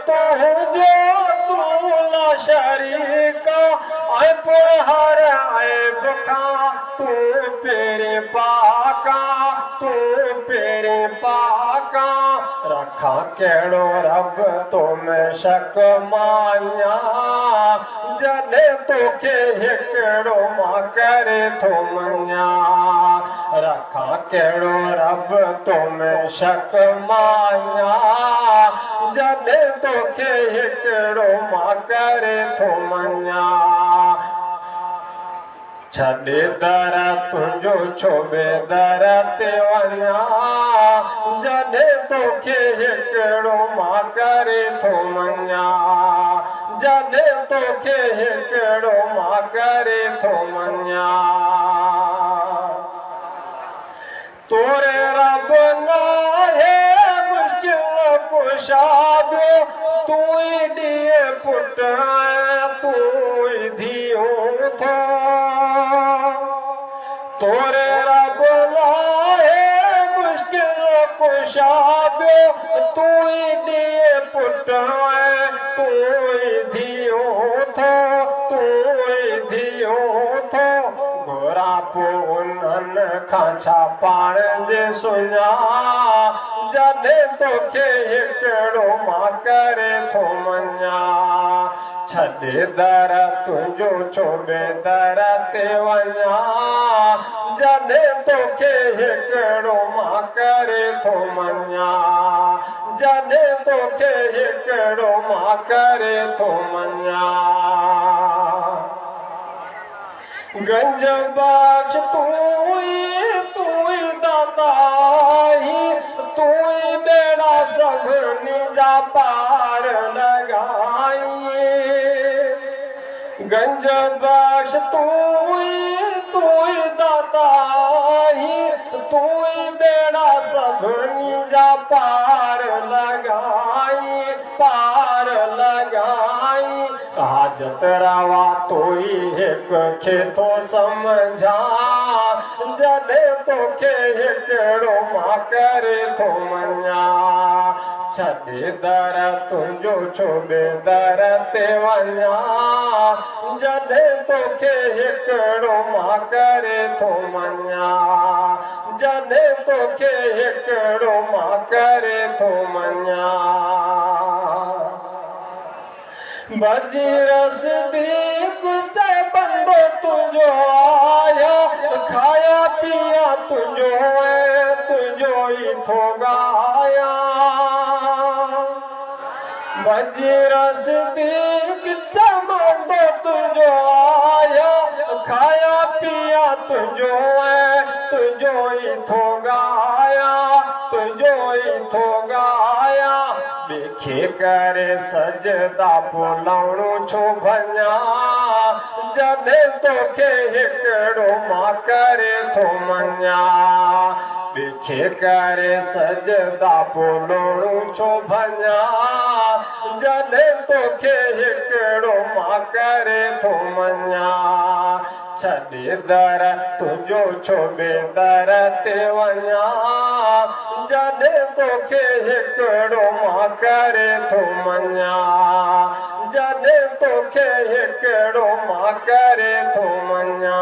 तुझो तूला शरीका आए पुरहर आए बुखा तू पेरे पाका तू पेरे पाका रखा केड़ो रब तो में शक माया जदे तोखे हिकड़ो मां करे थो मञा रखा केड़ो रब तो में शक माया जदे तोखे हिकड़ो मां करे थो मञा छॾे दर तुंहिंजो छो बेदर ते वञा जॾहिं तोखे हिकिड़ो मां करे थो मञा जॾहिं तोखे हिकिड़ो मां करे थो मञा तोरे रब नाहे मुश्किल कुशा ॿियो तूं ई ॾींहुं पुटु तूं ई धीअ थो तोरे रब लाहे मुश्किल कुशा ॿियो तूं ई ॾींहुं पुटु तूं ई धीअ थो तूं ई धीअ थो घुरा पोइ उन्हनि खां छा पाण जे सुञा जॾहिं तोखे हिकिड़ो मां करे थो मञा छॾे दर तुंहिंजो छो बेदर ते वञा जॾहिं तोखे हिकिड़ो मां करे थो मञा जॾहिं तोखे हिकिड़ो मां करे थो मञा गंज बख्श तूं ई दाता तूं ई बेड़ा सभिनी जा पार लॻाई गंज बख्श तूं ई दाता तूं ई बेड़ा सभिनी जा पार लॻाई हाजत रवा तो ई हिकु खे थो सम्झा जॾहिं तोखे हिकिड़ो मां करे थो मञा छॾे दर तुंहिंजो छो बेदर ते वञा जॾहिं तोखे हिकिड़ो मां करे थो मञा जॾहिं तोखे हिकिड़ो मां करे थो मञा भॼी रसदीक चए बंदो तुंहिंजो आया खाया पिया तुंहिंजो ई थो ॻाया भॼी रसदीक चए बंदो तुंहिंजो आया खाया पिया तुंहिंजो ई थो ॻाया तुंहिंजो ई थो ॻाया ॿिखे करे सजदा बोलाउणो छो भञा जॾहिं तोखे हिकिड़ो मां करे थो मञा ॿिखे करे सजदा बोलाउणो छो भञा जॾहिं तोखे हिकिड़ो मां करे थो मञा छॾे दर तुंहिंजो छो बेदर ते वञा जॾहिं तोखे हिकिड़ो मां करे थो मञा जॾहिं तोखे हिकिड़ो मां करे थो मञा